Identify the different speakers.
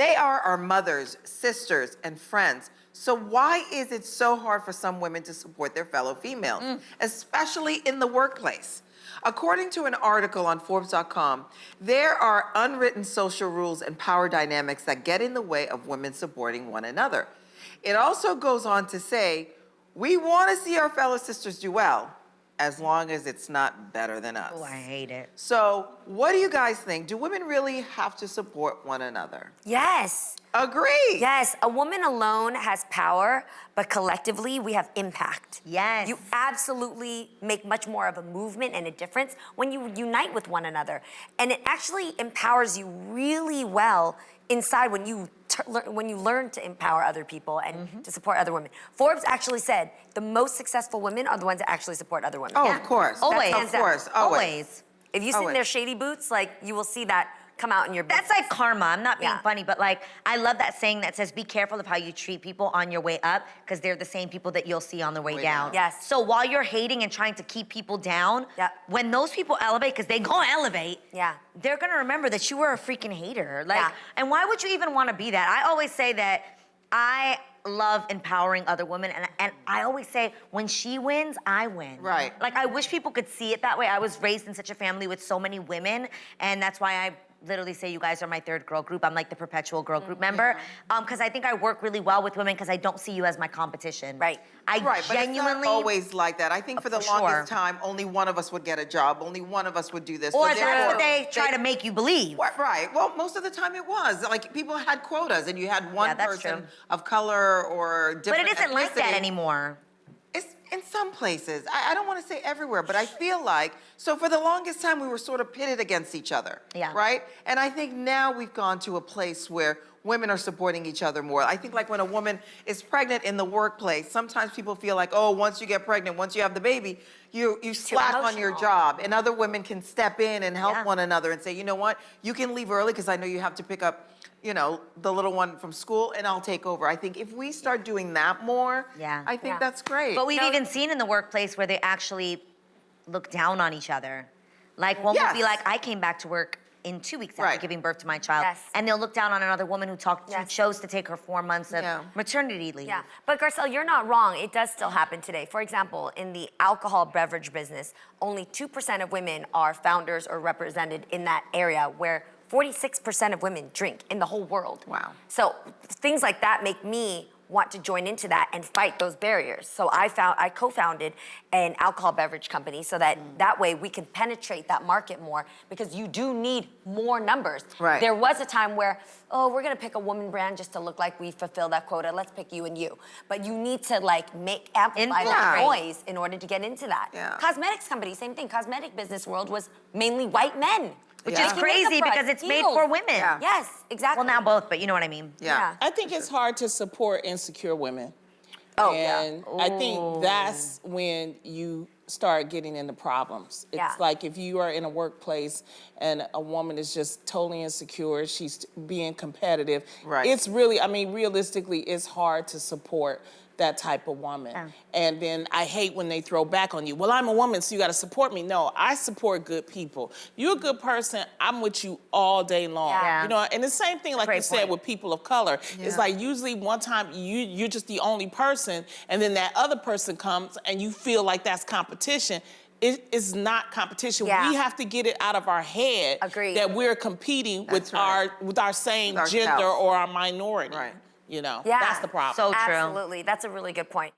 Speaker 1: They are our mothers, sisters, and friends. So why is it so hard for some women to support their fellow females, especially in the workplace? According to an article on Forbes.com, there are unwritten social rules and power dynamics that get in the way of women supporting one another. It also goes on to say, we want to see our fellow sisters do well, as long as it's not better than us.
Speaker 2: Oh, I hate it.
Speaker 1: So what do you guys think? Do women really have to support one another?
Speaker 3: Yes.
Speaker 1: Agree.
Speaker 3: Yes, a woman alone has power, but collectively we have impact.
Speaker 2: Yes.
Speaker 3: You absolutely make much more of a movement and a difference when you unite with one another. And it actually empowers you really well inside when you learn to empower other people and to support other women. Forbes actually said the most successful women are the ones that actually support other women.
Speaker 1: Oh, of course.
Speaker 2: Always.
Speaker 1: Of course. Always.
Speaker 3: If you sit in their shady boots, like, you will see that come out in your business.
Speaker 2: That's like karma. I'm not being funny, but like, I love that saying that says, be careful of how you treat people on your way up, because they're the same people that you'll see on the way down.
Speaker 3: Yes.
Speaker 2: So while you're hating and trying to keep people down, when those people elevate, because they gonna elevate, they're gonna remember that you were a freaking hater. Like, and why would you even wanna be that? I always say that I love empowering other women, and I always say, when she wins, I win.
Speaker 1: Right.
Speaker 2: Like, I wish people could see it that way. I was raised in such a family with so many women, and that's why I literally say you guys are my third girl group. I'm like the perpetual girl group member, because I think I work really well with women because I don't see you as my competition.
Speaker 3: Right.
Speaker 2: I
Speaker 1: Right, but
Speaker 2: genuinely...
Speaker 1: it's not always like that. I think for the longest time, only one of us would get a job, only one of us would do this.
Speaker 2: Or
Speaker 1: so
Speaker 2: that's what they try to make you believe.
Speaker 1: Right, well, most of the time it was. Like, people had quotas and you had one person of color or different
Speaker 2: But it isn't like that
Speaker 1: ethnicity.
Speaker 2: anymore.
Speaker 1: It's in some places. I don't want to say everywhere, but I feel like, so for the longest time, we were sort of pitted against each other, right? And I think now we've gone to a place where women are supporting each other more. I think like when a woman is pregnant in the workplace, sometimes people feel like, oh, once you get pregnant, once you have the baby, you slack on your job. And other women can step in and help one another and say, you know what, you can leave early because I know you have to pick up, you know, the little one from school, and I'll take over. I think if we start doing that more, I think that's great.
Speaker 2: But we've even seen in the workplace where they actually look down on each other. Like, one would be like, I came back to work in 2 weeks after giving birth to my child, and they'll look down on another woman who chose to take her 4 months of maternity leave.
Speaker 3: Yeah, but Garcelle, you're not wrong. It does still happen today. For example, in the alcohol beverage business, only 2% of women are founders or represented in that area, where 46% of women drink in the whole world.
Speaker 1: Wow.
Speaker 3: So things like that make me want to join into that and fight those barriers. So I co-founded an alcohol beverage company so that that way we can penetrate that market more, because you do need more numbers.
Speaker 1: Right.
Speaker 3: There was a time where, oh, we're gonna pick a woman brand just to look like we fulfill that quota. Let's pick you and you. But you need to like amplify that noise in order to get into that. Cosmetics company, same thing. Cosmetic business world was mainly white men.
Speaker 2: Which is crazy because it's made for women.
Speaker 3: Yes, exactly.
Speaker 2: Well, now both, but you know what I mean.
Speaker 4: I think it's hard to support insecure women.
Speaker 3: Oh,
Speaker 4: and I think that's when you start getting into problems. It's like if you are in a workplace and a woman is just totally insecure, she's being competitive. It's really, I mean, realistically, it's hard to support that type of woman. And then I hate when they throw back on you. Well, I'm a woman, so you gotta support me. No, I support good people. You're a good person, I'm with you all day long. You know, and the same thing like you said with people of color. It's like usually one time you're just the only person, and then that other person comes and you feel like that's competition. It is not competition. We have to get it out of our head that we're competing with our same gender or our minority. You know, that's the problem.
Speaker 2: So true.
Speaker 3: Absolutely, that's a really good point.